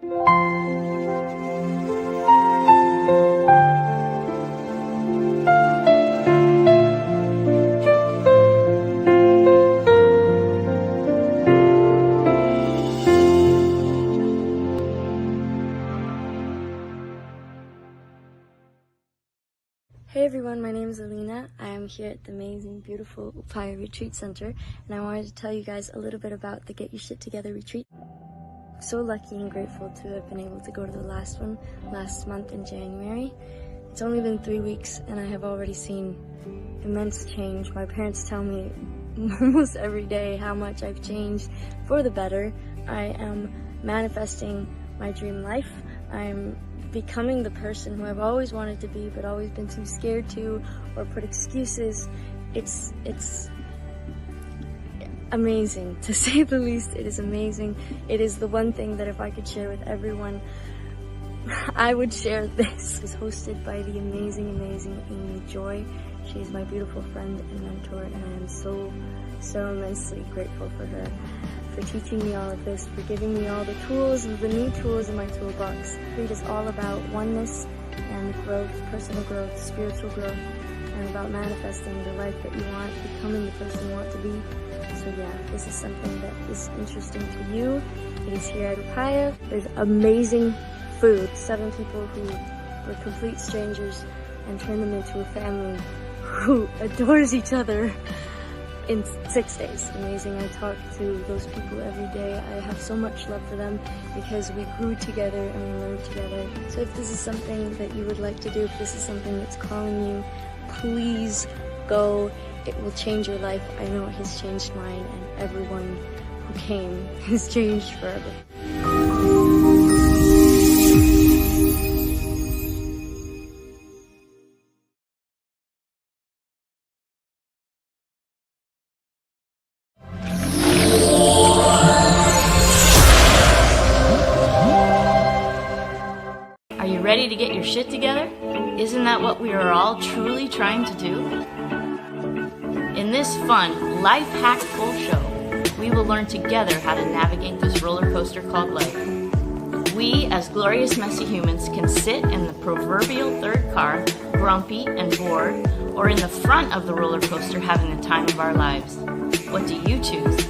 Hey everyone, my name is Alina. I am here at the amazing, beautiful Upaya Retreat Center, and I wanted to tell you guys a little bit about the Get Your Shit Together retreat. I'm so lucky and grateful to have been able to go to the last one last month in January. It's only been 3 weeks and I have already seen immense change. My parents tell me almost every day how much I've changed for the better. I am manifesting my dream life. I'm becoming the person who I've always wanted to be but always been too scared to or put excuses. It's amazing, to say the least. It is amazing. It is the one thing that if I could share with everyone, I would share this. It was hosted by the amazing Amy Joy. She is my beautiful friend and mentor, and I am so immensely grateful for her, for teaching me all of this, for giving me all the tools and the new tools in my toolbox. It is all about oneness and growth, personal growth, spiritual growth, and about manifesting the life that you want, becoming the person you want to be. So yeah, this is something that is interesting to you. It is here at Upaya. There's amazing food. 7 people who were complete strangers and turned them into a family who adores each other in 6 days. Amazing. I talk to those people every day. I have so much love for them because we grew together and we learned together. So if this is something that you would like to do, if this is something that's calling you, please go. It will change your life. I know it has changed mine, and everyone who came has changed forever. Are you ready to get your shit together? Isn't that what we are all truly trying to do? In this fun, life hack full show, we will learn together how to navigate this roller coaster called life. We, as glorious messy humans, can sit in the proverbial third car, grumpy and bored, or in the front of the roller coaster having the time of our lives. What do you choose?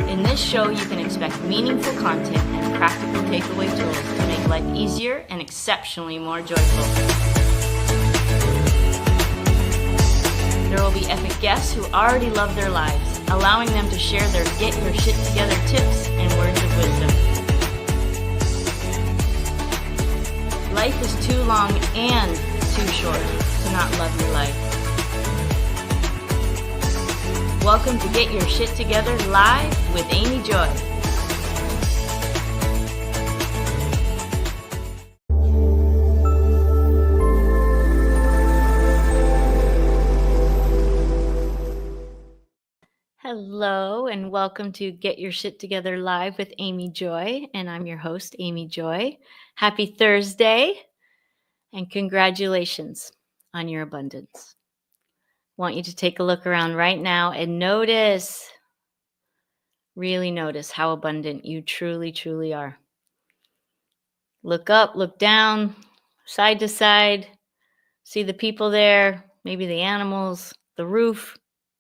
In this show, you can expect meaningful content and practical takeaway tools to make life easier and exceptionally more joyful. There will be epic guests who already love their lives, allowing them to share their get your shit together tips and words of wisdom. Life is too long and too short to not love your life. Welcome to Get Your Shit Together Live with Amy Joy. Hello and welcome to Get Your Shit Together Live with Amy Joy, and I'm your host, Amy Joy. Happy Thursday and congratulations on your abundance. I want you to take a look around right now and really notice how abundant you truly, truly are. Look up, look down, side to side, see the people there, maybe the animals, the roof,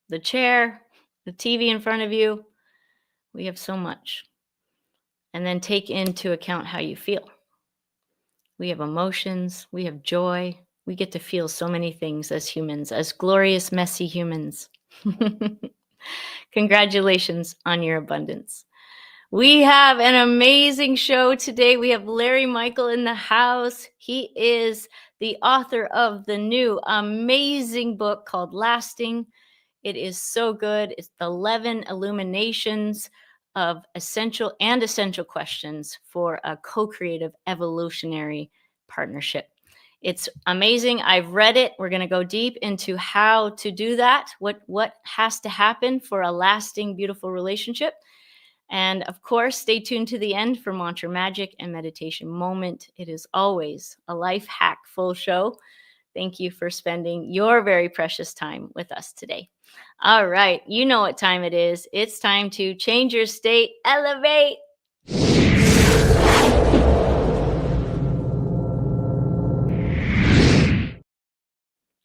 the chair, the TV in front of you. We have so much. And then take into account how you feel. We have emotions, we have joy. We get to feel so many things as humans, as glorious, messy humans. Congratulations on your abundance. We have an amazing show today. We have Larry Michel in the house. He is the author of the new amazing book called Lasting. It is so good. It's the 11 Illuminations of Essential Questions for a Co-Creative Evolutionary Partnership. It's amazing. I've read it. We're going to go deep into how to do that, what has to happen for a lasting, beautiful relationship. And of course, stay tuned to the end for Mantra Magic and Meditation Moment. It is always a life hack full show. Thank you for spending your very precious time with us today. All right, you know what time it is. It's time to change your state, elevate.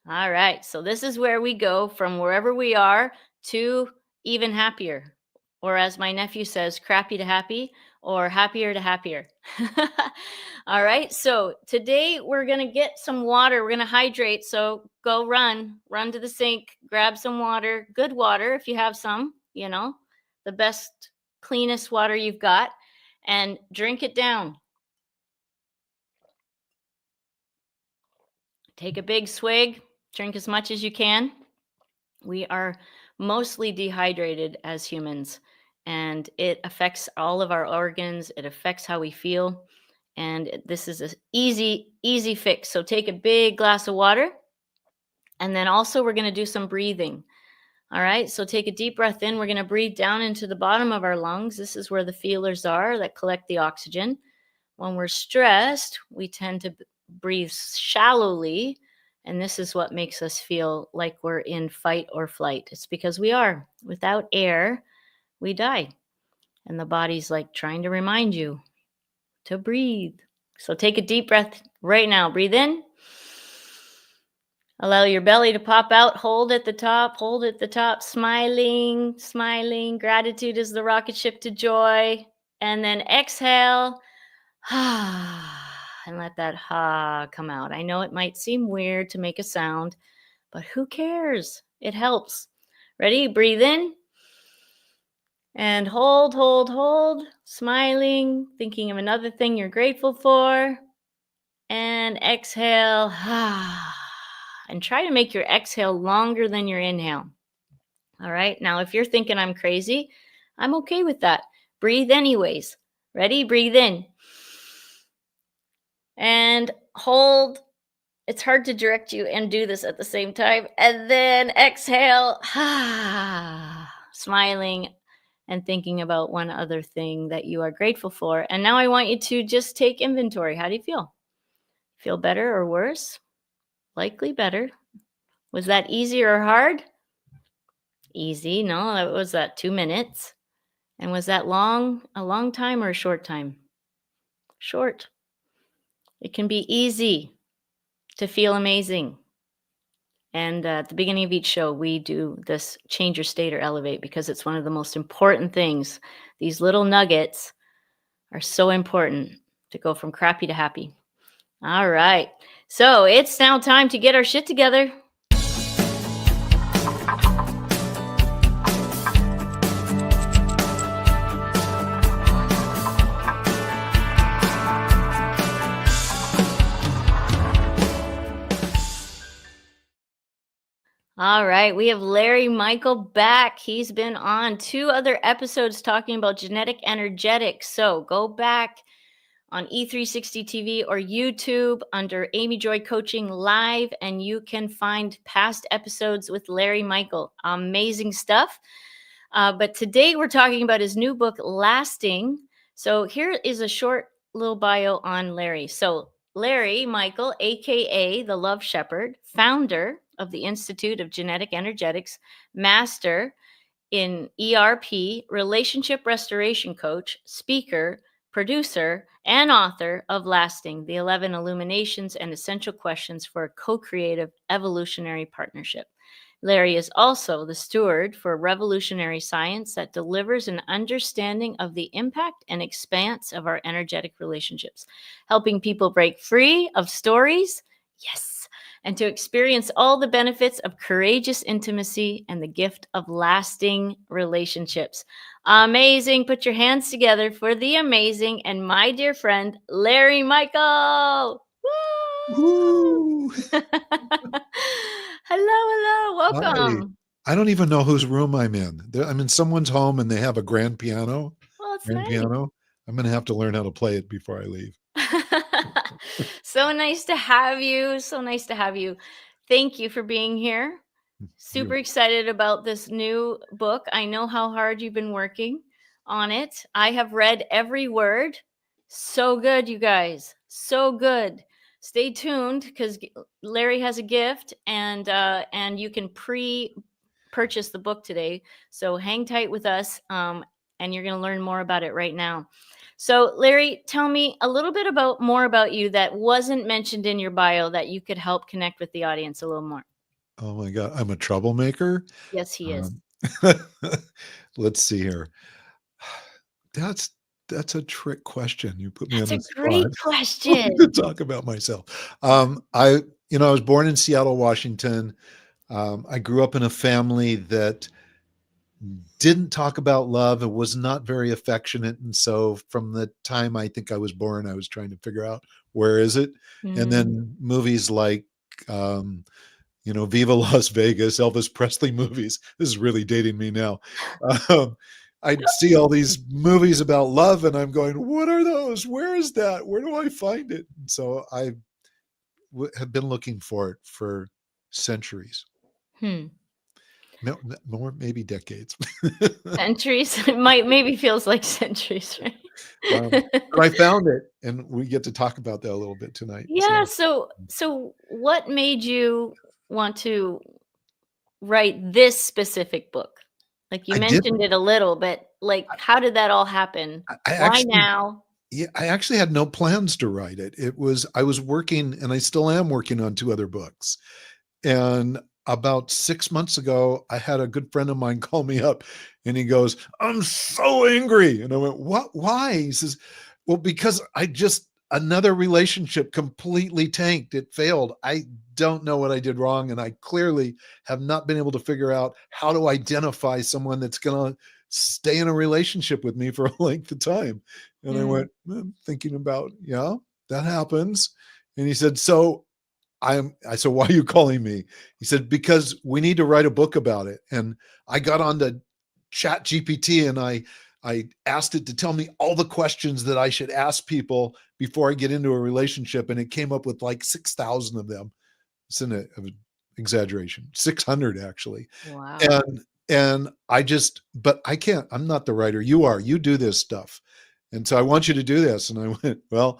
All right, so this is where we go from wherever we are to even happier, or as my nephew says, crappy to happy, or happier to happier. All right, so today we're going to get some water. We're going to hydrate. So go run to the sink, grab some water, good water if you have some, the best, cleanest water you've got, and drink it down. Take a big swig, drink as much as you can. We are mostly dehydrated as humans, and it affects all of our organs. It affects how we feel. And this is an easy fix. So take a big glass of water. And then also we're going to do some breathing. All right. So take a deep breath in. We're going to breathe down into the bottom of our lungs. This is where the feelers are that collect the oxygen. When we're stressed, we tend to breathe shallowly. And this is what makes us feel like we're in fight or flight. It's because we are. Without air, we die. And the body's like trying to remind you to breathe. So take a deep breath right now. Breathe in. Allow your belly to pop out. Hold at the top. Smiling. Gratitude is the rocket ship to joy. And then exhale. And let that ha come out. I know it might seem weird to make a sound, but who cares? It helps. Ready? Breathe in. And hold. Smiling, thinking of another thing you're grateful for. And exhale. And try to make your exhale longer than your inhale. All right. Now, if you're thinking I'm crazy, I'm okay with that. Breathe anyways. Ready? Breathe in. And hold. It's hard to direct you and do this at the same time. And then exhale. Smiling and thinking about one other thing that you are grateful for. And now I want you to just take inventory. How do you feel? Feel better or worse? Likely better. Was that easy or hard? Easy. No, that was 2 minutes. And was that a long time or a short time? Short. It can be easy to feel amazing. And at the beginning of each show, we do this change your state or elevate because it's one of the most important things. These little nuggets are so important to go from crappy to happy. All right. So it's now time to get our shit together. All right, we have Larry Michel back. He's been on 2 other episodes talking about genetic energetics. So go back on E360 TV or YouTube under Amy Joy Coaching Live, and you can find past episodes with Larry Michel. Amazing stuff. But today we're talking about his new book, Lasting. So here is a short little bio on Larry. So Larry Michel, aka the Love Shepherd, founder of the Institute of Genetic Energetics, master in ERP, relationship restoration coach, speaker, producer, and author of Lasting, the 11 Illuminations and Essential Questions for a Co-Creative Evolutionary Partnership. Larry is also the steward for revolutionary science that delivers an understanding of the impact and expanse of our energetic relationships, helping people break free of stories, yes, and to experience all the benefits of courageous intimacy and the gift of lasting relationships. Amazing. Put your hands together for the amazing and my dear friend, Larry Michel. Woo! Hello. Welcome. Hi. I don't even know whose room I'm in. I'm in someone's home and they have a grand piano. Well, it's Grand nice. piano. I'm going to have to learn how to play it before I leave. So nice to have you. Thank you for being here. Super excited about this new book. I know how hard you've been working on it. I have read every word. So good, you guys. So good. stay tuned because Larry has a gift, and you can purchase the book today. So hang tight with us, and you're going to learn more about it right now. So Larry, tell me a little bit more about you that wasn't mentioned in your bio that you could help connect with the audience a little more. Oh my God, I'm a troublemaker. Yes, he is. Let's see here. That's a trick question. You put me That's on a the great spot question. to talk about myself. I was born in Seattle, Washington. I grew up in a family that didn't talk about love. It was not very affectionate. And so from the time I think I was born, I was trying to figure out where is it? And then movies like, Viva Las Vegas, Elvis Presley movies. This is really dating me now. I'd see all these movies about love and I'm going, what are those? Where is that? Where do I find it? And so I have been looking for it for centuries. More, maybe decades. Centuries. It maybe feels like centuries, right? But I found it, and we get to talk about that a little bit tonight. Yeah. So what made you want to write this specific book? Like you I did. mentioned it a little, but like, how did that all happen? Why now? Yeah, I actually had no plans to write it. I was working, and I still am working on 2 other books. And about 6 months ago, I had a good friend of mine call me up and he goes, I'm so angry. And I went, what? Why? He says, well, because another relationship completely tanked. It failed. I don't know what I did wrong. And I clearly have not been able to figure out how to identify someone that's going to stay in a relationship with me for a length of time. And I went, I'm thinking about, yeah, that happens. And he said, so I said, why are you calling me? He said, because we need to write a book about it. And I got on to Chat GPT and I asked it to tell me all the questions that I should ask people before I get into a relationship. And it came up with like 6,000 of them. It's an exaggeration, 600 actually. Wow. And but I can't, I'm not the writer. You are, you do this stuff. And so I want you to do this. And I went, well,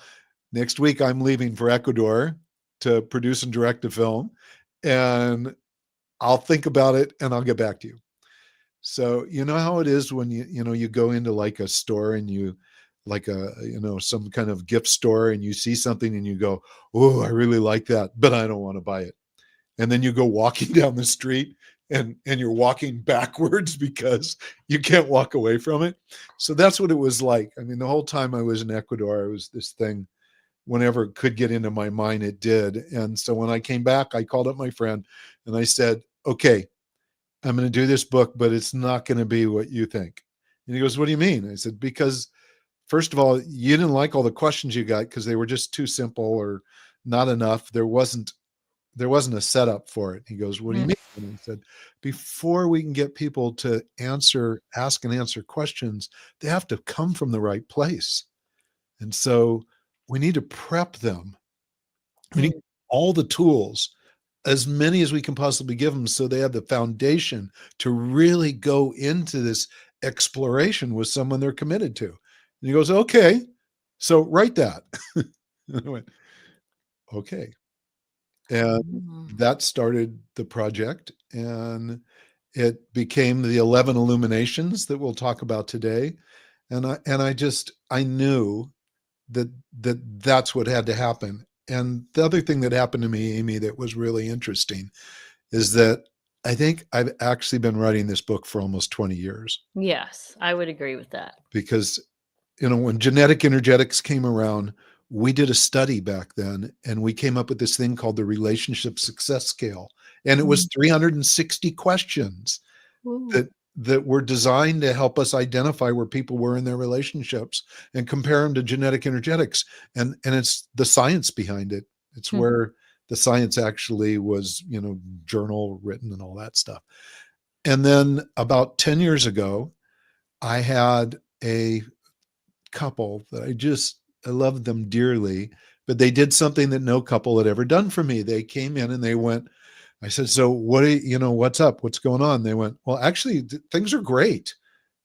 next week I'm leaving for Ecuador to produce and direct a film, and I'll think about it and I'll get back to you. So you know how it is when you go into like a store and you like some kind of gift store and you see something and you go, oh, I really like that, but I don't want to buy it. And then you go walking down the street and you're walking backwards because you can't walk away from it. So that's what it was like. I mean, the whole time I was in Ecuador, it was this thing. Whenever it could get into my mind, it did. And so when I came back, I called up my friend and I said, okay, I'm going to do this book, but it's not going to be what you think. And he goes, what do you mean? I said, because first of all, you didn't like all the questions you got because they were just too simple or not enough. There wasn't a setup for it. He goes, what do you mean? And I said, before we can get people to ask and answer questions, they have to come from the right place. And so we need to prep them. We need all the tools, as many as we can possibly give them, so they have the foundation to really go into this exploration with someone they're committed to. And he goes, okay, so write that. And I went, okay. And that started the project, and it became the 11 Illuminations that we'll talk about today. And I knew that's what had to happen. And the other thing that happened to me, Amy, that was really interesting is that I think I've actually been writing this book for almost 20 years. Yes, I would agree with that. Because, when genetic energetics came around, we did a study back then, and we came up with this thing called the Relationship Success Scale. And it was 360 questions that were designed to help us identify where people were in their relationships and compare them to genetic energetics. And it's the science behind it. It's where the science actually was, journal written and all that stuff. And then about 10 years ago, I had a couple that I loved them dearly, but they did something that no couple had ever done for me. They came in and they went, I said, so what's up? What's going on? They went, well, actually things are great.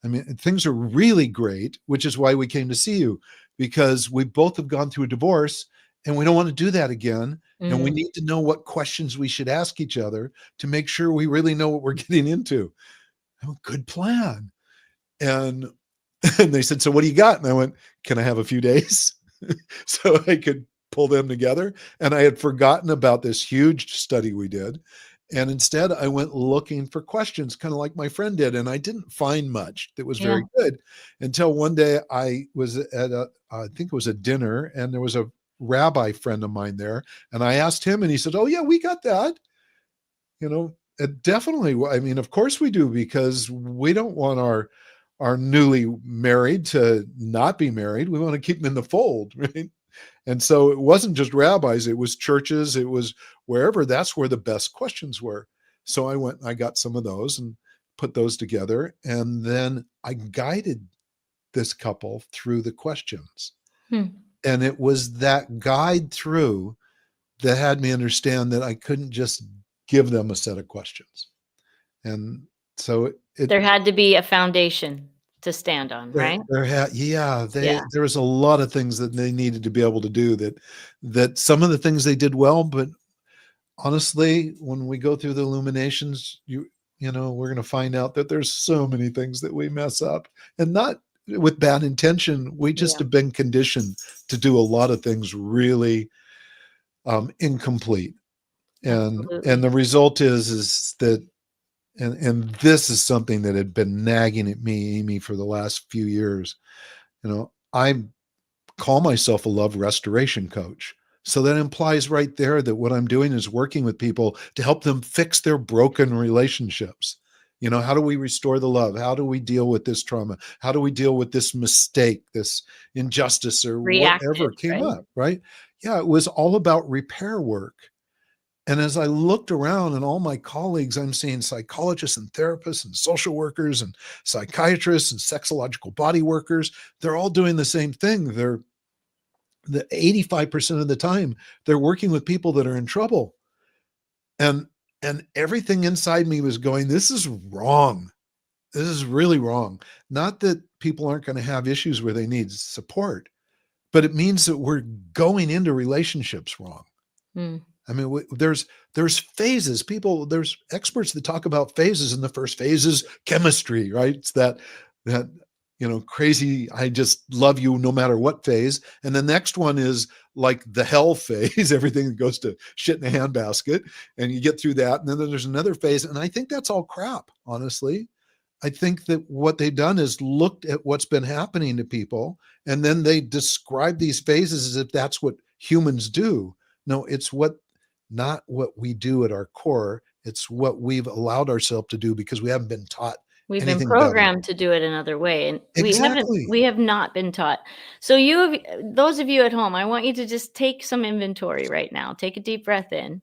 I mean, things are really great, which is why we came to see you, because we both have gone through a divorce And we don't want to do that again. And we Mm. need to know what questions we should ask each other to make sure we really know what we're getting into. I went, good plan. And they said, so what do you got? And I went, can I have a few days? So I could pull them together. And I had forgotten about this huge study we did. And instead, I went looking for questions, kind of like my friend did. And I didn't find much that was Yeah. very good until one day I was at I think it was a dinner, and there was a rabbi friend of mine there. And I asked him, and he said, oh, yeah, we got that. Definitely. I mean, of course we do, because we don't want our newly married to not be married. We want to keep them in the fold, right? And so it wasn't just rabbis, it was churches, it was wherever. That's where the best questions were. So I went and I got some of those and put those together. And then I guided this couple through the questions. And it was that guide through that had me understand that I couldn't just give them a set of questions. And so There had to be a foundation to stand on, right? There was a lot of things that they needed to be able to do that some of the things they did well, but honestly, when we go through the Illuminations, we're going to find out that there's so many things that we mess up, and not with bad intention. We just have been conditioned to do a lot of things really incomplete. And the result is that, and this is something that had been nagging at me, Amy, for the last few years. I call myself a love restoration coach. So that implies right there that what I'm doing is working with people to help them fix their broken relationships. How do we restore the love? How do we deal with this trauma? How do we deal with this mistake, this injustice, or whatever came up, right? Yeah, it was all about repair work. And as I looked around and all my colleagues, I'm seeing psychologists and therapists and social workers and psychiatrists and sexological body workers. They're all doing the same thing. The 85% of the time, they're working with people that are in trouble. And everything inside me was going, this is wrong. This is really wrong. Not that people aren't going to have issues where they need support, but it means that we're going into relationships wrong. I mean, there's phases. There's experts that talk about phases, and the first phase is chemistry, right? It's that crazy, I just love you no matter what phase. And the next one is like the hell phase, everything that goes to shit in a handbasket, and you get through that. And then there's another phase. And I think that's all crap, honestly. I think that what they've done is looked at what's been happening to people, and then they describe these phases as if that's what humans do. No, it's not what we do at our core. It's what we've allowed ourselves to do because we haven't been taught. We've been programmed to do it another way, and exactly. we have not been taught. So those of you at home, I want you to just take some inventory right now. Take a deep breath in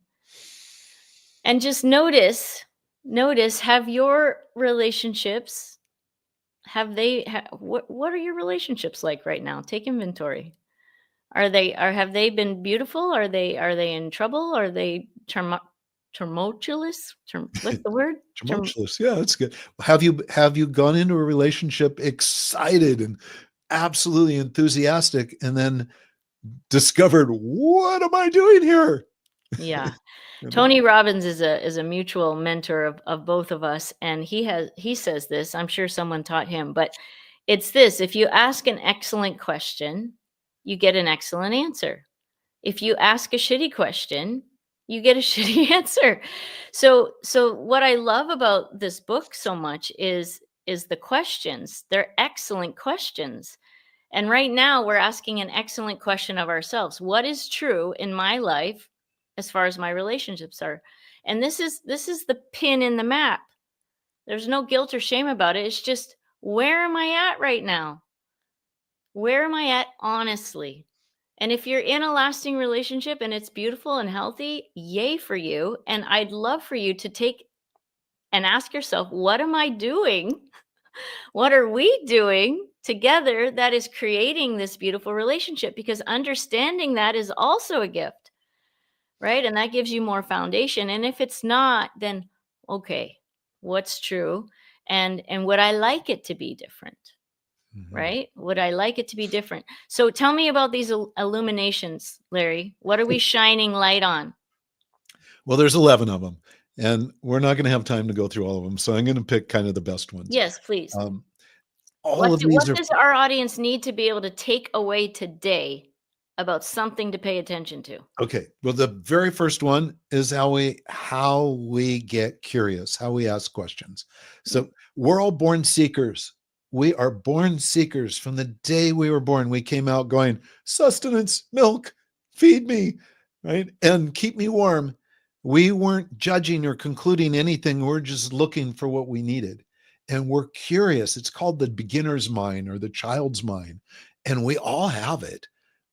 and just notice, have your relationships, have what are your relationships like right now? Take inventory. Have they been beautiful? Are they in trouble? Are they tumultuous? What's the word? Tumultuous. Yeah, that's good. Have you gone into a relationship excited and absolutely enthusiastic, and then discovered, what am I doing here? Yeah. Tony Robbins is a mutual mentor of both of us, and he says this. I'm sure someone taught him, but it's this: if you ask an excellent question, you get an excellent answer. If you ask a shitty question, you get a shitty answer. So what I love about this book so much is the questions. They're excellent questions. And right now we're asking an excellent question of ourselves. What is true in my life as far as my relationships are? And this is the pin in the map. There's no guilt or shame about it. It's just, where am I at right now? Where am I at honestly? And if you're in a lasting relationship and it's beautiful and healthy, yay for you. And I'd love for you to take and ask yourself, what am I doing? What are we doing together that is creating this beautiful relationship? Because understanding that is also a gift, right? And that gives you more foundation. And if it's not, then okay, what's true? And would I like it to be different? Mhm. right? Would I like it to be different? So tell me about these illuminations, Larry. What are we shining light on? Well, there's 11 of them, and we're not going to have time to go through all of them. So I'm going to pick kind of the best ones. Yes, please. Um, all of What these are does our audience need to be able to take away today about something to pay attention to? okay. Well, the very first one is how we get curious, how we ask questions. So we're all born seekers. We are born seekers. From the day we were born, we came out going, sustenance, milk, feed me, right? And keep me warm. We weren't judging or concluding anything. We're just looking for what we needed. And we're curious. It's called the beginner's mind or the child's mind. And we all have it,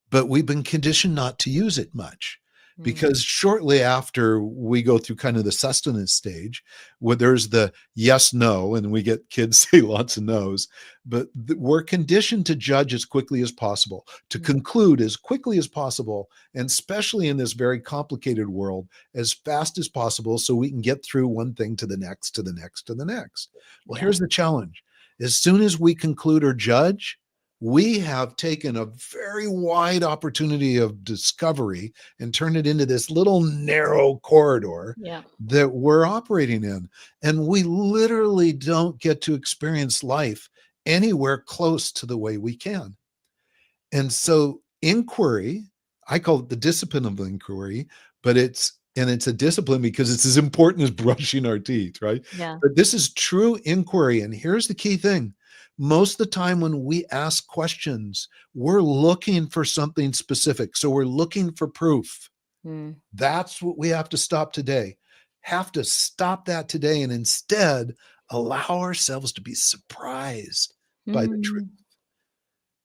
but we've been conditioned not to use it much. Because shortly after we go through kind of the sustenance stage, where there's the yes, no, and we get kids say lots of no's, but we're conditioned to judge as quickly as possible, to conclude as quickly as possible, and especially in this very complicated world, as fast as possible so we can get through one thing to the next, to the next, to the next. Well, here's the challenge. As soon as we conclude or judge, we have taken a very wide opportunity of discovery and turned it into this little narrow corridor that we're operating in. And we literally don't get to experience life anywhere close to the way we can. And so inquiry, I call it the discipline of inquiry, but it's a discipline because it's as important as brushing our teeth, right? Yeah. But this is true inquiry. And here's the key thing. Most of the time when we ask questions, we're looking for something specific. So we're looking for proof. That's what we have to stop today. Have to stop that today and instead allow ourselves to be surprised by the truth.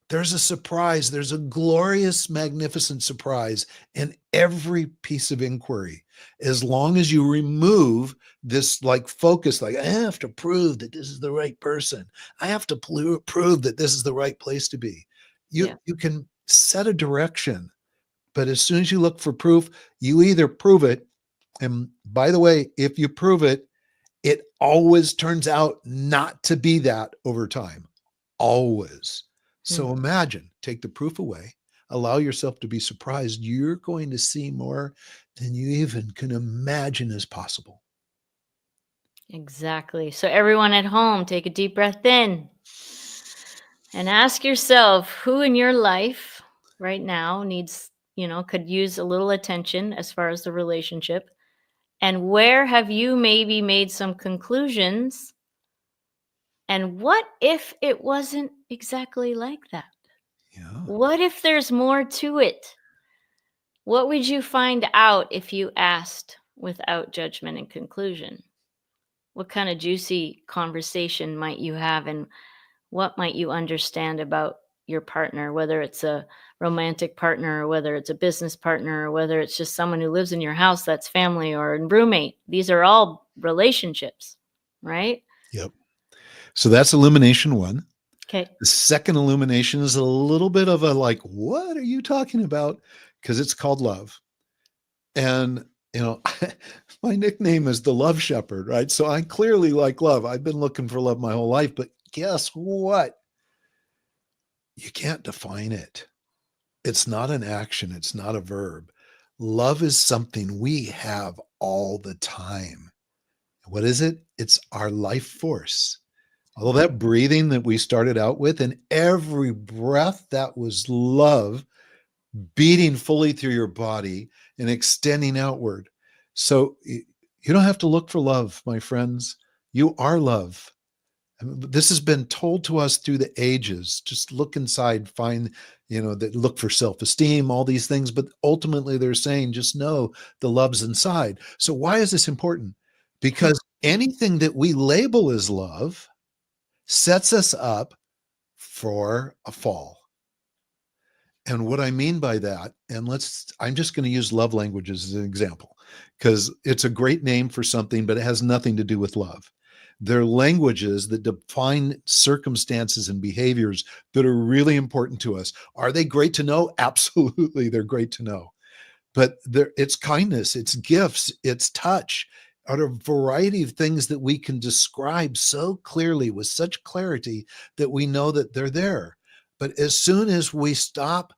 There's a surprise. There's a glorious, magnificent surprise in every piece of inquiry. As long as you remove this like focus, like I have to prove that this is the right person. I have to prove that this is the right place to be. You can set a direction, but as soon as you look for proof, you either prove it. And by the way, if you prove it, it always turns out not to be that over time. Always. So imagine, take the proof away, allow yourself to be surprised. You're going to see more than you even can imagine is possible. Exactly. So everyone at home, take a deep breath in and ask yourself who in your life right now needs, could use a little attention as far as the relationship. And where have you maybe made some conclusions? And what if it wasn't exactly like that? Yeah. What if there's more to it? What would you find out if you asked without judgment and conclusion? What kind of juicy conversation might you have, and what might you understand about your partner, whether it's a romantic partner, or whether it's a business partner, or whether it's just someone who lives in your house that's family or a roommate? These are all relationships, right? Yep. So that's illumination one. Okay. The second illumination is a little bit of a like, what are you talking about? Because it's called love. And, my nickname is the Love Shepherd, right? So I clearly like love. I've been looking for love my whole life, but guess what? You can't define it. It's not an action. It's not a verb. Love is something we have all the time. What is it? It's our life force. All that breathing that we started out with, and every breath, that was love beating fully through your body and extending outward. So you don't have to look for love, my friends. You are love. This has been told to us through the ages. Just look inside, find, that look for self-esteem, all these things. But ultimately they're saying, just know the love's inside. So why is this important? Because anything that we label as love sets us up for a fall. And what I mean by that, and I'm just going to use love languages as an example, because it's a great name for something, but it has nothing to do with love. They're languages that define circumstances and behaviors that are really important to us. Are they great to know? Absolutely, they're great to know. But it's kindness, it's gifts, it's touch. are a variety of things that we can describe so clearly with such clarity that we know that they're there. But as soon as we stop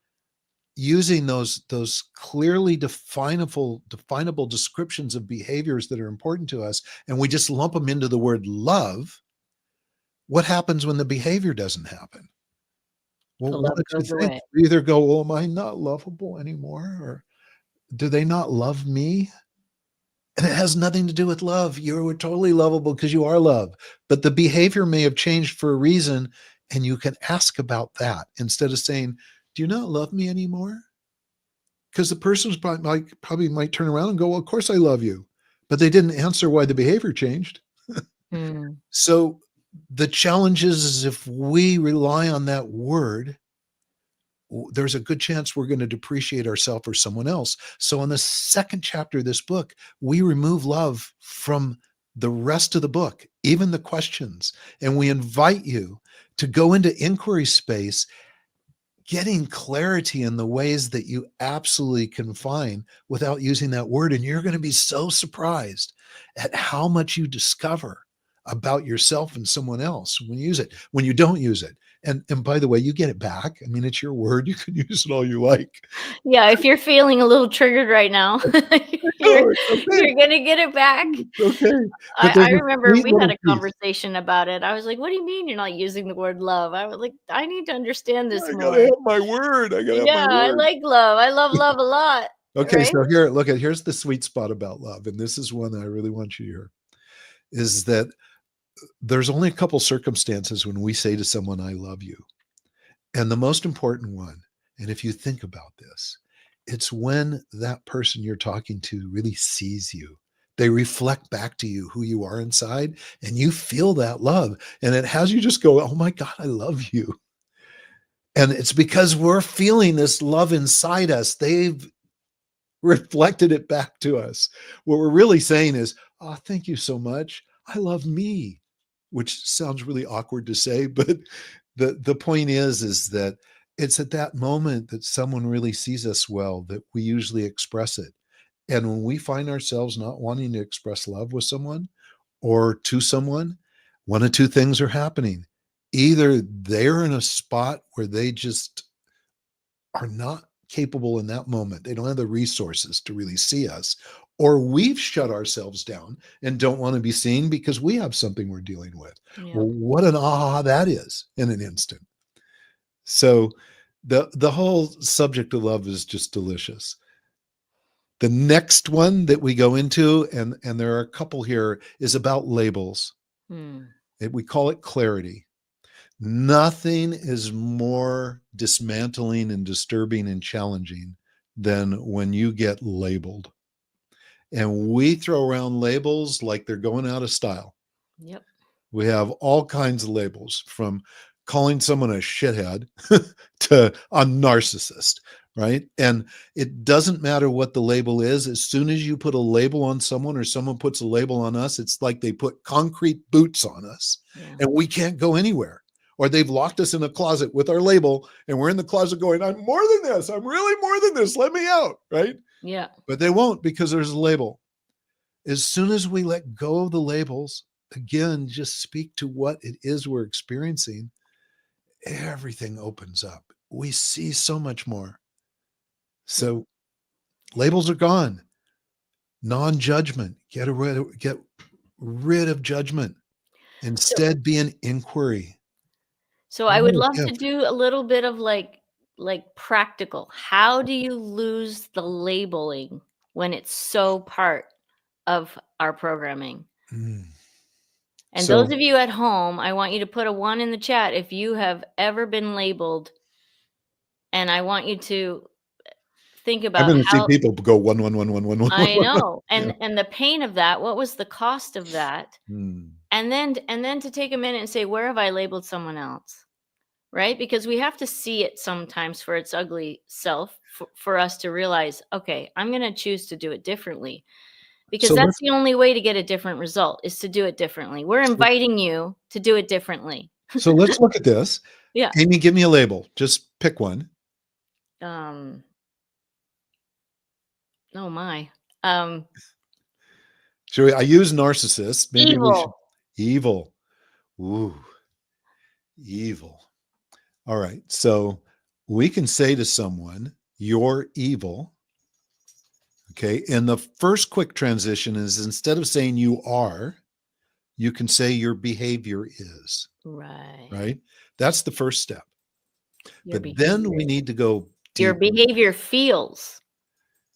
using those clearly definable descriptions of behaviors that are important to us, and we just lump them into the word love, what happens when the behavior doesn't happen? Well, The one love of two goes things. away. We either go, well, am I not lovable anymore? Or do they not love me? And it has nothing to do with love. You're totally lovable because you are love. But the behavior may have changed for a reason. And you can ask about that instead of saying, do you not love me anymore? Because the person probably might turn around and go, well, of course I love you. But they didn't answer why the behavior changed. Hmm. So the challenge is if we rely on that word, there's a good chance we're going to depreciate ourselves or someone else. So in the second chapter of this book, we remove love from the rest of the book, even the questions, and we invite you to go into inquiry space, getting clarity in the ways that you absolutely can find without using that word. And you're going to be so surprised at how much you discover about yourself and someone else when you use it, when you don't use it. And by the way, you get it back. I mean, it's your word. You can use it all you like. Yeah, if you're feeling a little triggered right now, you're Oh, it's okay. you're gonna get it back. It's okay. But I there's a remember sweet we had little a piece. conversation about it. I was like, "What do you mean you're not using the word love?" I was like, "I need to understand this I gotta more." have my word. I gotta have my Yeah, I word. like love. I love love a lot, Okay, right? so here's the sweet spot about love, and this is one that I really want you to hear, is that there's only a couple circumstances when we say to someone, I love you. And the most important one, and if you think about this, it's when that person you're talking to really sees you. They reflect back to you who you are inside, and you feel that love. And it has you just go, oh my God, I love you. And it's because we're feeling this love inside us. They've reflected it back to us. What we're really saying is, oh, thank you so much. I love me, which sounds really awkward to say, but the point is that it's at that moment that someone really sees us well that we usually express it. And when we find ourselves not wanting to express love with someone or to someone, one of two things are happening. Either they're in a spot where they just are not capable in that moment. They don't have the resources to really see us, or we've shut ourselves down and don't want to be seen because we have something we're dealing with. Yeah. Well, what an aha that is in an instant. So the whole subject of love is just delicious. The next one that we go into, and there are a couple here, is about labels. Hmm. We call it clarity. Nothing is more dismantling and disturbing and challenging than when you get labeled. And we throw around labels like they're going out of style. Yep. We have all kinds of labels, from calling someone a shithead to a narcissist, right? And it doesn't matter what the label is. As soon as you put a label on someone or someone puts a label on us, it's like they put concrete boots on us, Yeah. and we can't go anywhere. Or they've locked us in a closet with our label, and we're in the closet going, I'm more than this. I'm really more than this. Let me out, right? Yeah. But they won't, because there's a label. As soon as we let go of the labels, again, just speak to what it is we're experiencing, everything opens up. We see so much more. So labels are gone. Non-judgment. Get rid of judgment. So Instead, be an inquiry. so I would What a love to gift. do a little bit of like practical. How do you lose the labeling when it's so part of our programming? Mm. And So those of you at home, I want you to put a 1 in the chat if you have ever been labeled, and I want you to think I'm about going to see how people go one, one, one, one, one, one, I one, one. know, Yeah. and the pain of that, what was the cost of that? Mm. And then to take a minute and say, where have I labeled someone else? Right? Because we have to see it sometimes for its ugly self for us to realize, okay, I'm going to choose to do it differently, because So that's let's the only way to get a different result, is to do it differently. We're so, inviting you to do it differently. so let's look at this. Yeah. Amy, give me a label. Just pick one. Oh my. Um, I use narcissist? Maybe we should. Evil. Evil. Ooh, evil. All right. So we can say to someone, "You're evil." Okay. And the first quick transition is, instead of saying you are, you can say your behavior is. Right. Right. That's the first step. Your But then we need to go Your deeper. behavior feels.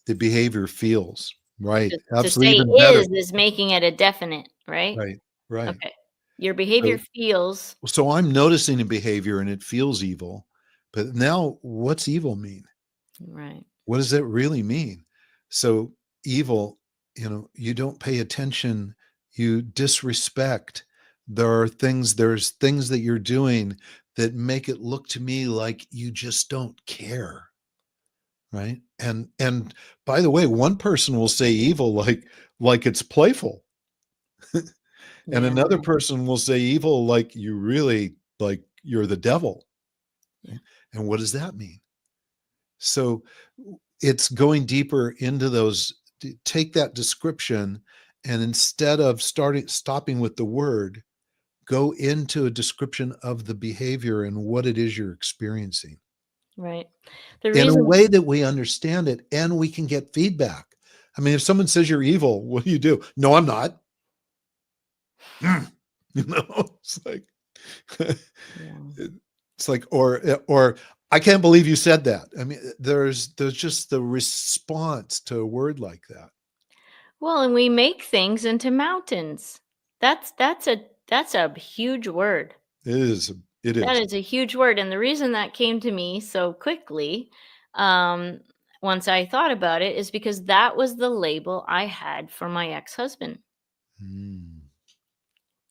The behavior feels. Right. To say Absolutely. Even better. is making it a definite, right? Right. Right. Okay. Your behavior So, feels. so I'm noticing a behavior and it feels evil. But now, what's evil mean? Right. What does that really mean? So evil, you don't pay attention, you disrespect. There's things that you're doing that make it look to me like you just don't care. Right. And by the way, one person will say evil like it's playful. And another person will say evil like you really, like you're the devil. Yeah. And what does that mean? So it's going deeper into those. Take that description, and instead of stopping with the word, go into a description of the behavior and what it is you're experiencing. Right. In a way that we understand it and we can get feedback. I mean, if someone says you're evil, what do? No, I'm not. It's like, it's like, or I can't believe you said that. I mean, there's just the response to a word like that. Well, and we make things into mountains. That's a huge word. It is. That is a huge word. And the reason that came to me so quickly, once I thought about it, is because that was the label I had for my ex-husband.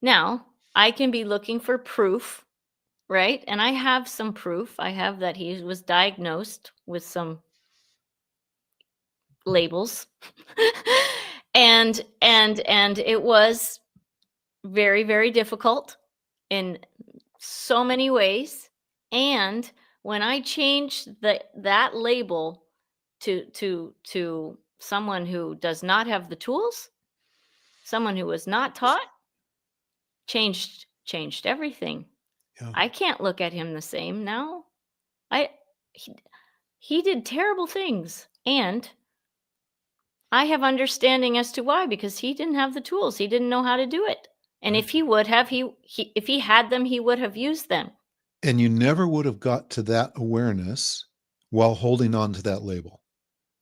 Now, I can be looking for proof, right? And I have some proof. I have that he was diagnosed with some labels. and it was very, very difficult in so many ways. And when I changed that label to someone who does not have the tools, someone who was not taught, changed everything. Yeah. I can't look at him the same now. He did terrible things, and I have understanding as to why, because he didn't have the tools. He didn't know how to do it. And if he would have, if he had them, he would have used them. And you never would have got to that awareness while holding on to that label.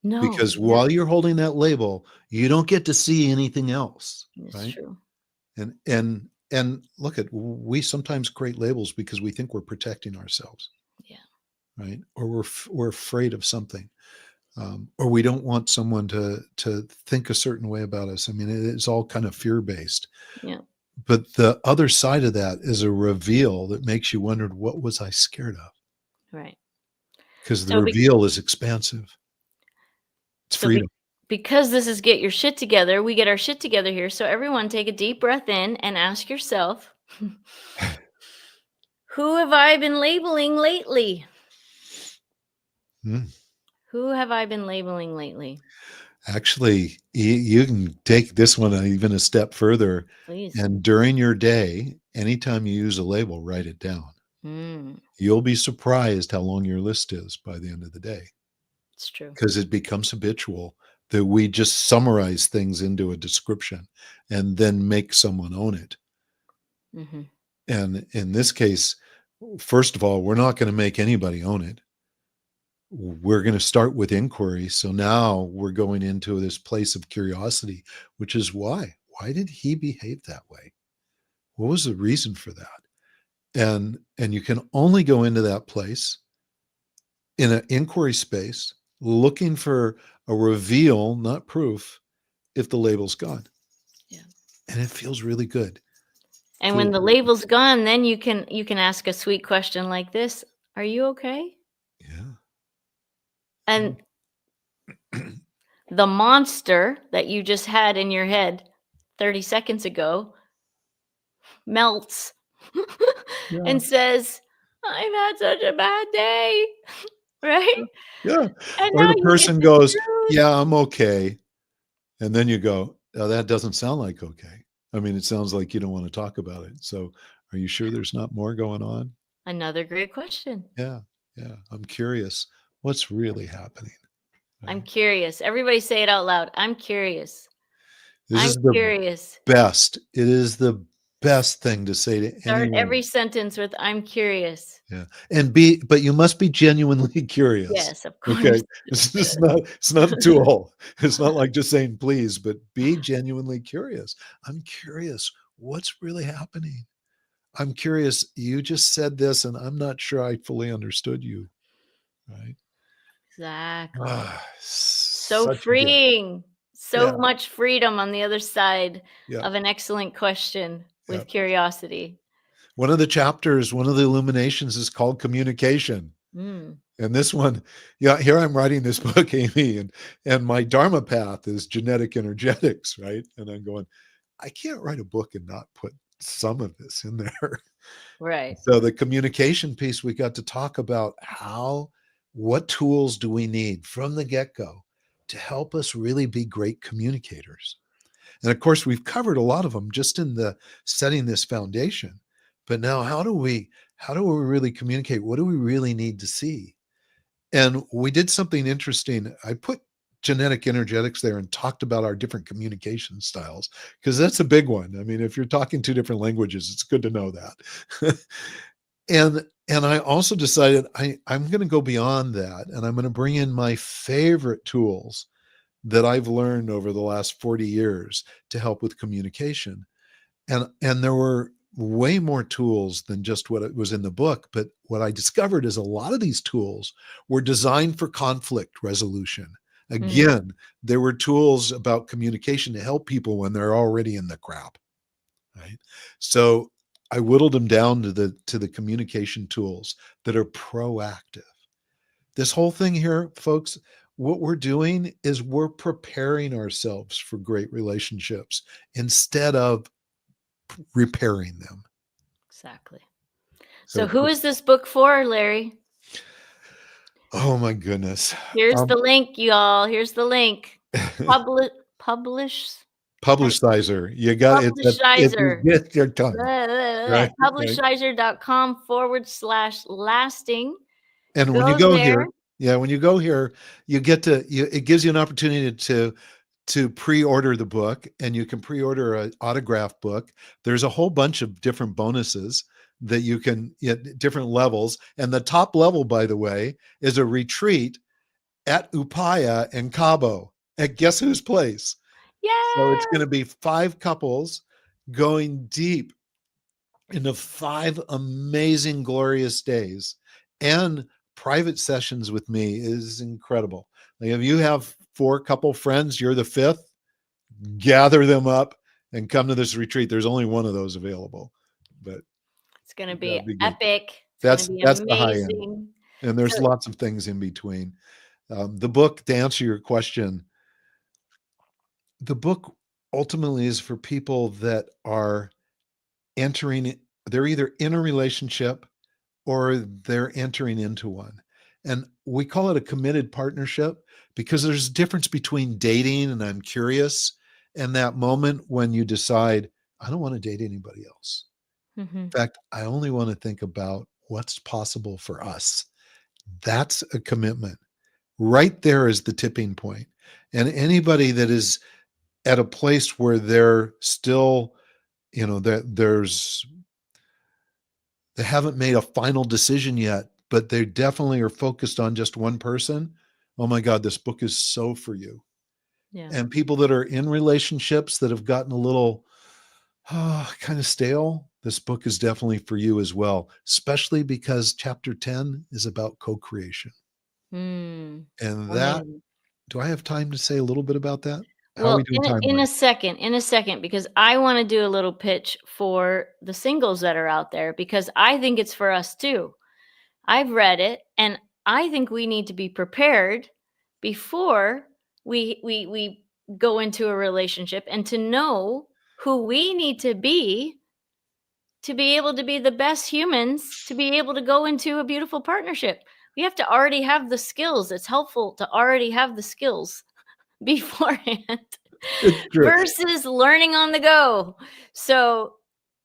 No. Because while you're holding that label, you don't get to see anything else. It's right? true. And look, we sometimes create labels because we think we're protecting ourselves. Yeah. Right. Or we're afraid of something. Or we don't want someone to think a certain way about us. I mean, it's all kind of fear-based. Yeah. But the other side of that is a reveal that makes you wonder, what was I scared of? Right. Because the reveal is expansive. It's freedom. Because this is Get Your Shit Together, we get our shit together here. So everyone take a deep breath in and ask yourself, who have I been labeling lately? Who have I been labeling lately? Actually, you can take this one even a step further. Please. And during your day, anytime you use a label, write it down. You'll be surprised how long your list is by the end of the day. It's true. Because it becomes habitual that we just summarize things into a description and then make someone own it. And in this case, first of all, we're not going to make anybody own it. We're going to start with inquiry. So now we're going into this place of curiosity, which is why did he behave that way? What was the reason for that? And you can only go into that place in an inquiry space, looking for a reveal, not proof, if the label's gone. Yeah. And it feels really good. And when the label's gone, then you can ask a sweet question like this: are you okay? Yeah. And the monster that you just had in your head 30 seconds ago melts and says, I've had such a bad day. Right? Yeah. And or now the person goes, yeah, I'm okay. And then you go, That doesn't sound like okay. I mean, it sounds like you don't want to talk about it. So are you sure there's not more going on? Another great question. Yeah. Yeah. I'm curious. What's really happening? I'm Right? curious. Everybody say it out loud. I'm curious. This I'm is the curious. best. It is the best thing to say to Start anyone. every sentence with I'm curious. Yeah. But you must be genuinely curious. Yes, of Okay. course. It's not a tool. It's not like just saying please, but be genuinely curious. I'm curious. What's really happening? I'm curious. You just said this, and I'm not sure I fully understood you. Right. Exactly. So Such a gift. freeing. So Yeah. much freedom on the other side Yeah. of an excellent question Yeah. with curiosity. One of the chapters, one of the illuminations is called communication. Mm, And this one, yeah, here I'm writing this book, Amy, and my Dharma path is genetic energetics, right? And I'm going, I can't write a book and not put some of this in there. right. So the communication piece, we got to talk about what tools do we need from the get-go to help us really be great communicators. And of course, we've covered a lot of them just in the setting this foundation. But now how do we really communicate? What do we really need to see? And we did something interesting. I put genetic energetics there and talked about our different communication styles because that's a big one. I mean, if you're talking two different languages, it's good to know that. and I also decided I'm going to go beyond that, and I'm going to bring in my favorite tools that I've learned over the last 40 years to help with communication. And there were way more tools than just what was in the book. But what I discovered is a lot of these tools were designed for conflict resolution. Again, there were tools about communication to help people when they're already in the crap. Right. So I whittled them down to the communication tools that are proactive. This whole thing here, folks, what we're doing is we're preparing ourselves for great relationships instead of repairing them. Exactly. So who So, is this book for, Larry? oh my goodness. Here's the link, y'all. Here's the link. Publish. Publicizer. You got it. If you Publishizer. get your tongue. Right. Publishizer.com/lasting. And when you go here, when you go here, you get it gives you an opportunity to pre-order the book, and you can pre-order an autograph book. There's a whole bunch of different bonuses that you can at different levels. And the top level, by the way, is a retreat at Upaya in Cabo at guess whose place? Yeah. So it's going to be 5 couples going deep into 5 amazing, glorious days, and private sessions with me is incredible. Like if you have 4 couple friends, you're the 5th, gather them up and come to this retreat. There's only one of those available, but it's going to be good. epic. That's going to be the high end, amazing. and there's lots of things in between. The book, to answer your question, the book ultimately is for people that are they're either in a relationship or they're entering into one. And we call it a committed partnership because there's a difference between dating and I'm curious and that moment when you decide, I don't want to date anybody else. In fact, I only want to think about what's possible for us. That's a commitment. Right there is the tipping point. And anybody that is at a place where they're still, they haven't made a final decision yet, but they definitely are focused on just one person. Oh my God, this book is so for you. Yeah. And people that are in relationships that have gotten a little kind of stale, this book is definitely for you as well, especially because chapter 10 is about co-creation. And that, do I have time to say a little bit about that? How are Well, we doing time? in a second, because I want to do a little pitch for the singles that are out there, because I think it's for us too. I've read it, and I think we need to be prepared before we go into a relationship, and to know who we need to be able to be the best humans, to be able to go into a beautiful partnership. We have to already have the skills. It's helpful to already have the skills beforehand. It's true. versus learning on the go. So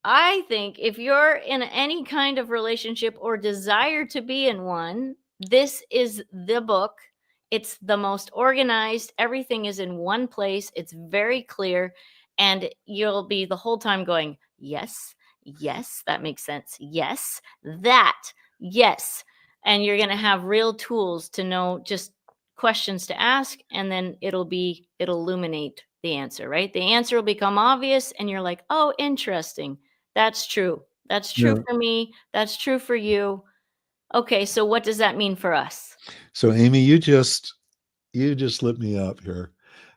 I think if you're in any kind of relationship or desire to be in one, this is the book. It's the most organized. Everything is in one place. It's very clear. And you'll be the whole time going, yes, yes, that makes sense. Yes, that, yes. And you're going to have real tools to know just questions to ask, and then it'll illuminate the answer, right? The answer will become obvious, and you're like, oh, interesting. That's true. That's true Yeah. for me. That's true for you. Okay, so what does that mean for us? So Amy, you just lit me up here.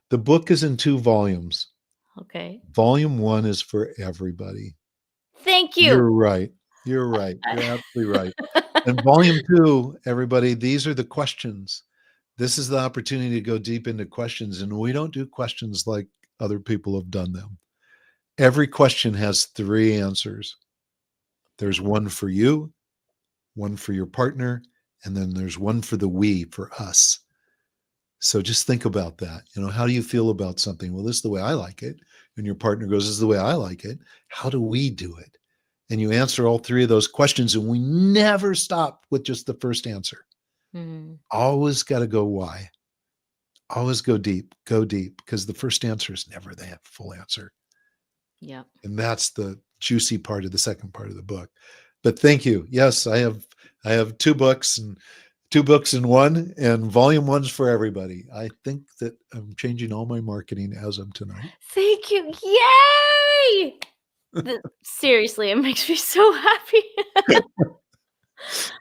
The book is in 2 volumes. Okay. Volume 1 is for everybody. Thank you. You're right. You're right. You're absolutely right. And volume 2, everybody, these are the questions. This is the opportunity to go deep into questions. And we don't do questions like other people have done them. Every question has 3 answers. There's one for you, one for your partner, and then there's one for the we, for us. So just think about that. How do you feel about something? Well, this is the way I like it. And your partner goes, this is the way I like it. How do we do it? And you answer all 3 of those questions, and we never stop with just the first answer. Always got to go why. Always go deep, because the first answer is never the full answer. Yeah. And that's the juicy part of the second part of the book. But thank you. Yes, I have 2 books, and 2 books in one, and volume 1's for everybody. I think that I'm changing all my marketing as of tonight. Thank you. Yay! Seriously, it makes me so happy.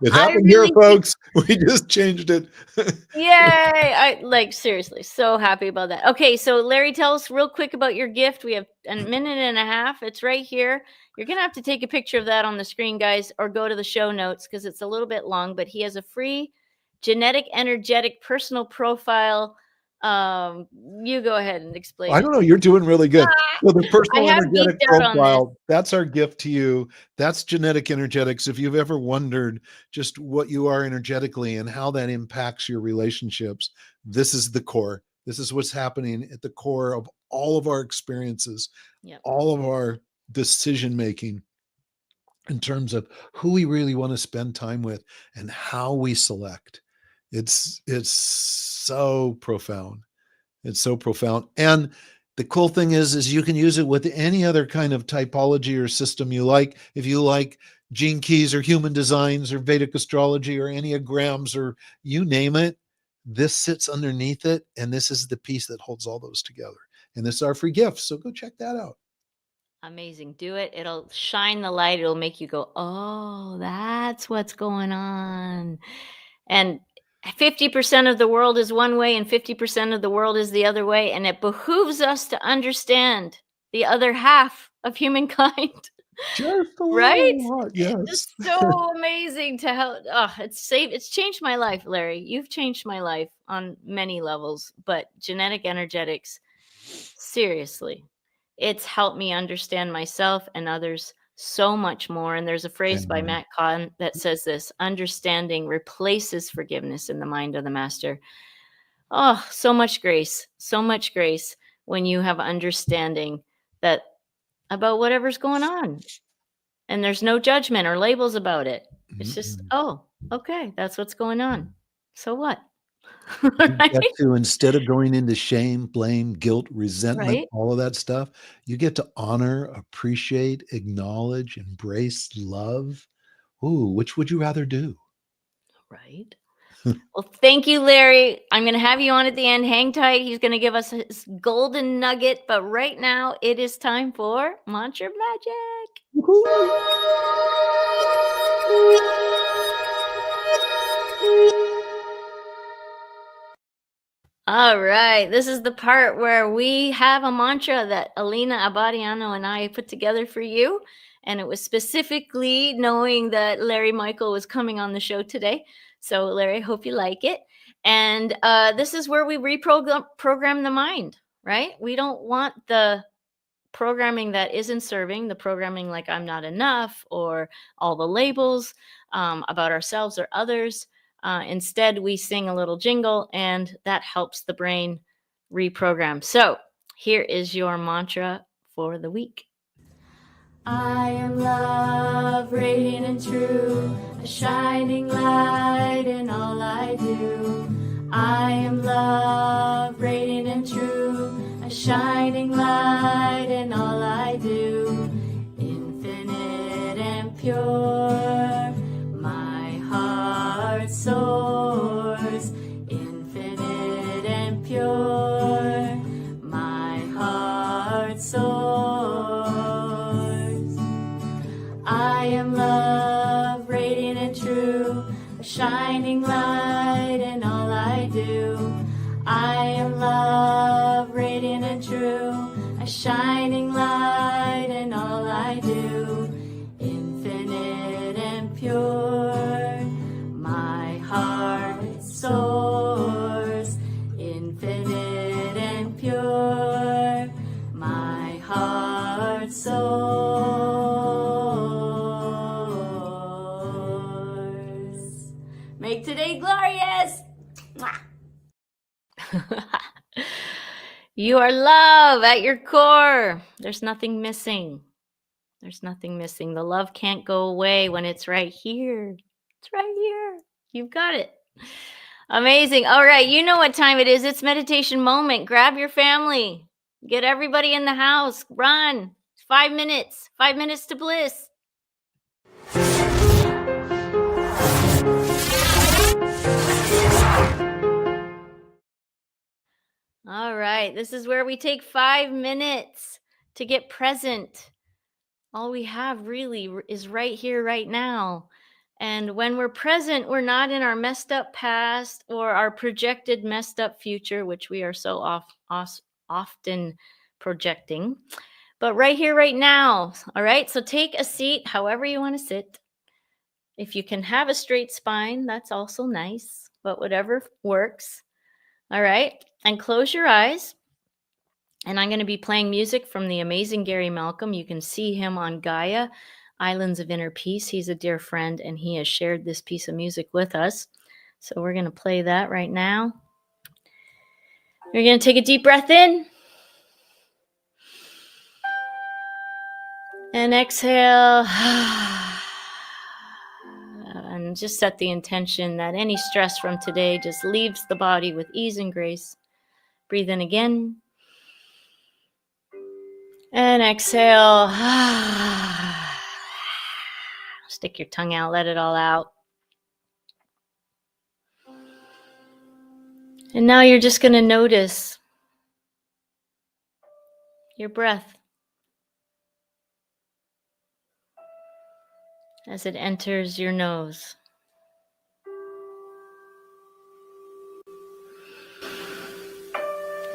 It happened here, folks. We just changed it. Yay! Seriously, so happy about that. Okay, so Larry, tell us real quick about your gift. We have a minute and a half. It's right here. You're going to have to take a picture of that on the screen, guys, or go to the show notes because it's a little bit long, but he has a free genetic energetic personal profile. You go ahead and explain. I don't know. You're doing really good. Well, the personal energetic profile, that's our gift to you. That's genetic energetics. If you've ever wondered just what you are energetically and how that impacts your relationships, this is the core. This is what's happening at the core of all of our experiences, all of our decision-making in terms of who we really want to spend time with and how we select. It's so profound. It's so profound. And the cool thing is you can use it with any other kind of typology or system you like. If you like gene keys or human designs or Vedic astrology or Enneagrams or you name it, this sits underneath it. And this is the piece that holds all those together. And this is our free gift. So go check that out. Amazing. Do it. It'll shine the light. It'll make you go, oh, that's what's going on. And 50% of the world is one way and 50% of the world is the other way. And it behooves us to understand the other half of humankind. Just right? Yes. It's so amazing to help. It's changed my life, Larry. You've changed my life on many levels, but genetic energetics, seriously, it's helped me understand myself and others so much more. And there's a phrase by Matt Kahn that says this: understanding replaces forgiveness in the mind of the master. Oh, so much grace when you have understanding that about whatever's going on. And there's no judgment or labels about it. It's just, oh, okay, that's what's going on. So what? Right? You get to, instead of going into shame, blame, guilt, resentment, all of that stuff, you get to honor, appreciate, acknowledge, embrace, love. Ooh, which would you rather do? Right. Well, thank you, Larry. I'm going to have you on at the end. Hang tight. He's going to give us his golden nugget. But right now, it is time for Mantra Magic. All right. This is the part where we have a mantra that Alina Abadiano and I put together for you. And it was specifically knowing that Larry Michel was coming on the show today. So, Larry, hope you like it. And this is where we reprogram the mind, right? We don't want the programming that isn't serving, the programming like I'm not enough or all the labels about ourselves or others. Instead, we sing a little jingle and that helps the brain reprogram. So Here is your mantra for the week. I am love, radiant and true, a shining light in all I do. I am love, radiant and true, a shining light in all I do. Infinite and pure, my heart soars. Infinite and pure, my heart soars. I am love, radiant and true, a shining light in all I do. I am love, radiant and true, a shining light in all I do. Infinite and pure, my heart soars. Infinite and pure, my heart soars. Make today glorious! Mwah. You are love at your core. There's nothing missing. There's nothing missing. The love can't go away when it's right here. It's right here. You've got it. Amazing. All right. You know what time it is. It's meditation moment. Grab your family. Get everybody in the house. Run. 5 minutes. 5 minutes to bliss. All right. This is where we take 5 minutes to get present. All we have really is right here, right now. And when we're present, we're not in our messed up past or our projected messed up future, which we are so often projecting. But right here, right now. All right. So take a seat, however you want to sit. If you can have a straight spine, that's also nice, but whatever works. All right. And close your eyes. And I'm going to be playing music from the amazing Gary Malcolm. You can see him on Gaia, Islands of Inner Peace. He's a dear friend, and he has shared this piece of music with us. So we're going to play that right now. You're going to take a deep breath in. And exhale. And just set the intention that any stress from today just leaves the body with ease and grace. Breathe in again. And exhale. Stick your tongue out, let it all out. And now you're just going to notice your breath as it enters your nose.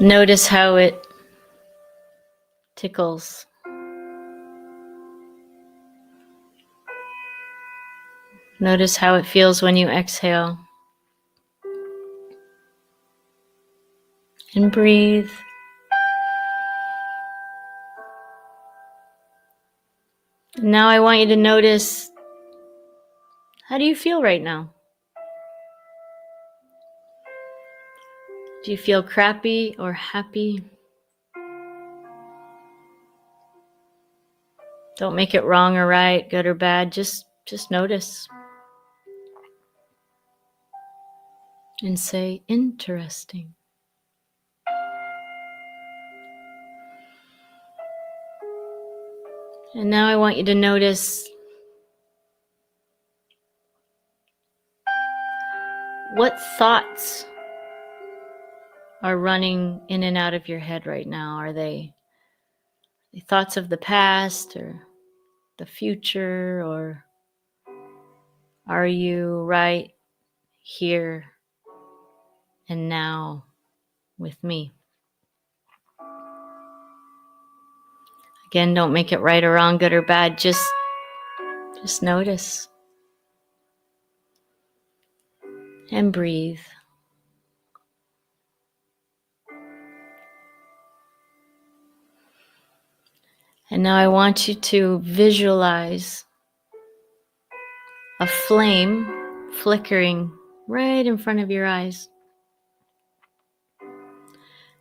Notice how it tickles. Notice how it feels when you exhale. And breathe. Now I want you to notice, how do you feel right now? Do you feel crappy or happy? Don't make it wrong or right, good or bad. Just notice. And say, interesting. And now I want you to notice what thoughts are running in and out of your head right now. Are they thoughts of the past or the future, or are you right here and now with me? Again, don't make it right or wrong, good or bad. Just notice. And breathe. And now I want you to visualize a flame flickering right in front of your eyes.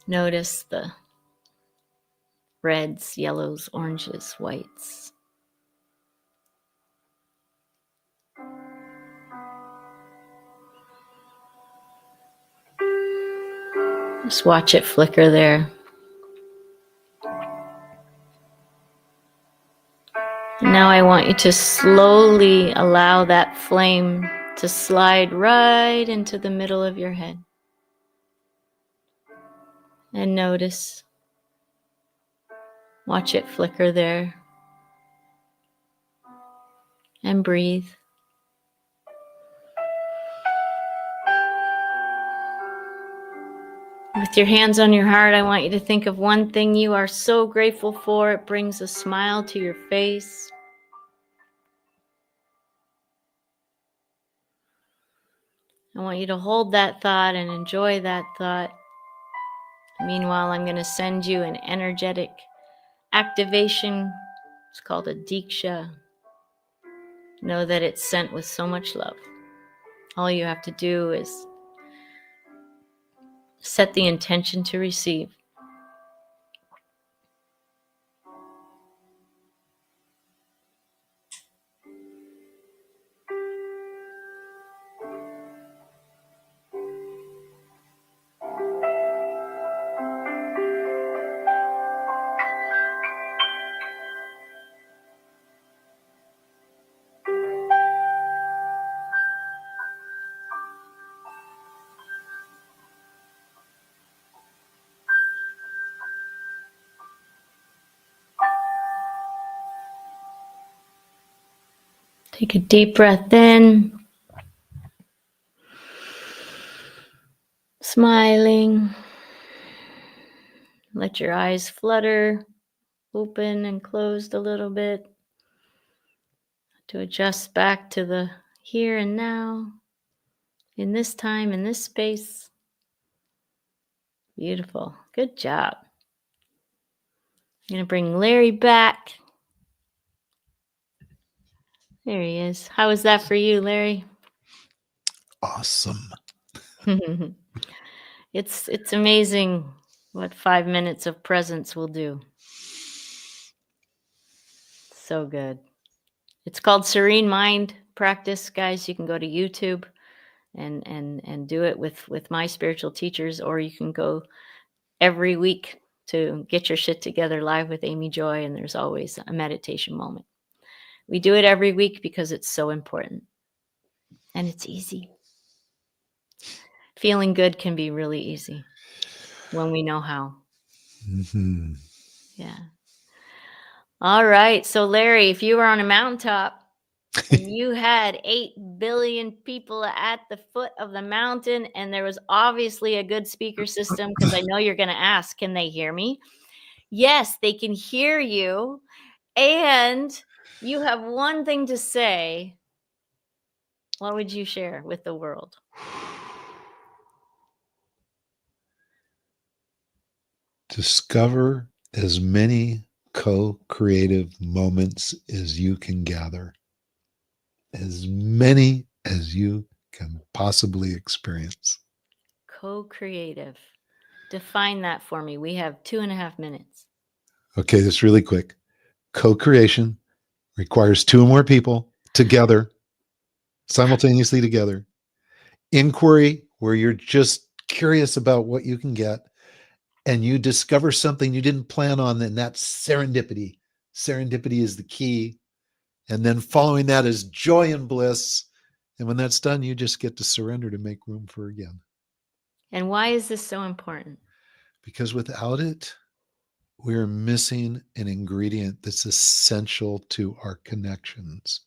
Notice the reds, yellows, oranges, whites. Just watch it flicker there. And now I want you to slowly allow that flame to slide right into the middle of your head. And notice. Watch it flicker there. And breathe. With your hands on your heart, I want you to think of one thing you are so grateful for. It brings a smile to your face. I want you to hold that thought and enjoy that thought. Meanwhile, I'm going to send you an energetic activation. It's called a Diksha. Know that it's sent with so much love. All you have to do is set the intention to receive. Take a deep breath in. Smiling. Let your eyes flutter, open and closed a little bit to adjust back to the here and now, in this time, in this space. Beautiful. Good job. I'm going to bring Larry back. There he is. How was that for you, Larry? Awesome. It's amazing what 5 minutes of presence will do. So good. It's called Serene Mind Practice, guys. You can go to YouTube and do it with my spiritual teachers, or you can go every week to Get Your Shit Together live with Amy Joy, and there's always a meditation moment. We do it every week because it's so important. And it's easy. Feeling good can be really easy when we know how. Mm-hmm. Yeah. All right. So, Larry, if you were on a mountaintop and you had 8 billion people at the foot of the mountain, and there was obviously a good speaker system, because I know you're going to ask, can they hear me? Yes, they can hear you. And you have one thing to say. What would you share with the world? Discover as many co-creative moments as you can gather. As many as you can possibly experience. Co-creative. Define that for me. We have 2.5 minutes. Okay, this really quick. Co-creation requires 2 or more people together, simultaneously together. Inquiry, where you're just curious about what you can get, and you discover something you didn't plan on, and that's serendipity. Serendipity is the key. And then following that is joy and bliss. And when that's done, you just get to surrender to make room for again. And why is this so important? Because without it, we're missing an ingredient that's essential to our connections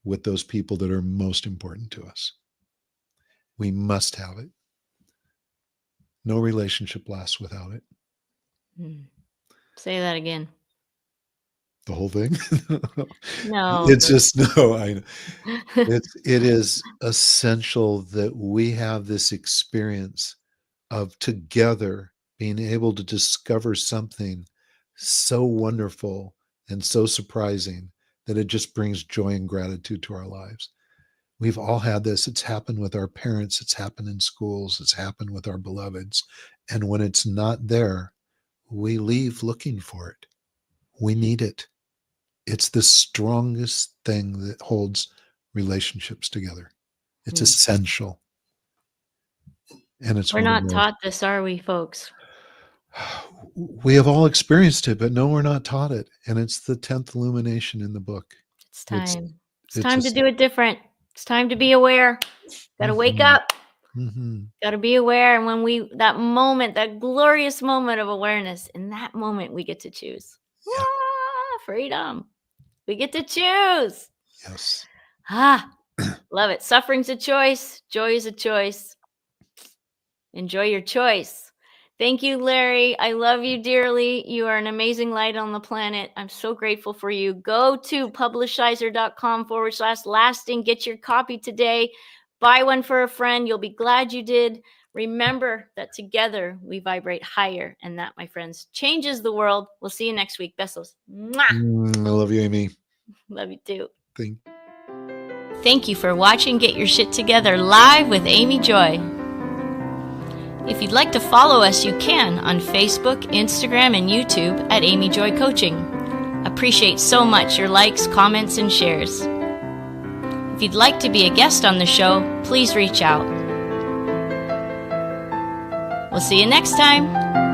with those people that are most important to us. We must have it. No relationship lasts without it. Say that again. The whole thing? No. It's just, no, I know. It is essential that we have this experience of together being able to discover something so wonderful and so surprising that it just brings joy and gratitude to our lives. We've all had this. It's happened with our parents. It's happened in schools. It's happened with our beloveds. And when it's not there, we leave looking for it. We need it. It's the strongest thing that holds relationships together. It's essential. And it's We're one of not taught this, are we, folks? we have all experienced it, but no, we're not taught it. And it's the 10th illumination in the book. It's time. It's it's time a- to do it different. It's time to be aware. Got to wake up. Got to be aware. And when that moment, that glorious moment of awareness, in that moment, we get to choose. Yeah. Freedom. We get to choose. Yes. Love it. Suffering's a choice. Joy is a choice. Enjoy your choice. Thank you, Larry. I love you dearly. You are an amazing light on the planet. I'm so grateful for you. Go to publishizer.com/lasting. Get your copy today. Buy one for a friend. You'll be glad you did. Remember that together we vibrate higher. And that, my friends, changes the world. We'll see you next week. Besos. Mwah! I love you, Amy. Love you too. Thank you for watching Get Your Shit Together live with Amy Joy. If you'd like to follow us, you can on Facebook, Instagram, and YouTube at Amy Joy Coaching. Appreciate so much your likes, comments, and shares. If you'd like to be a guest on the show, please reach out. We'll see you next time.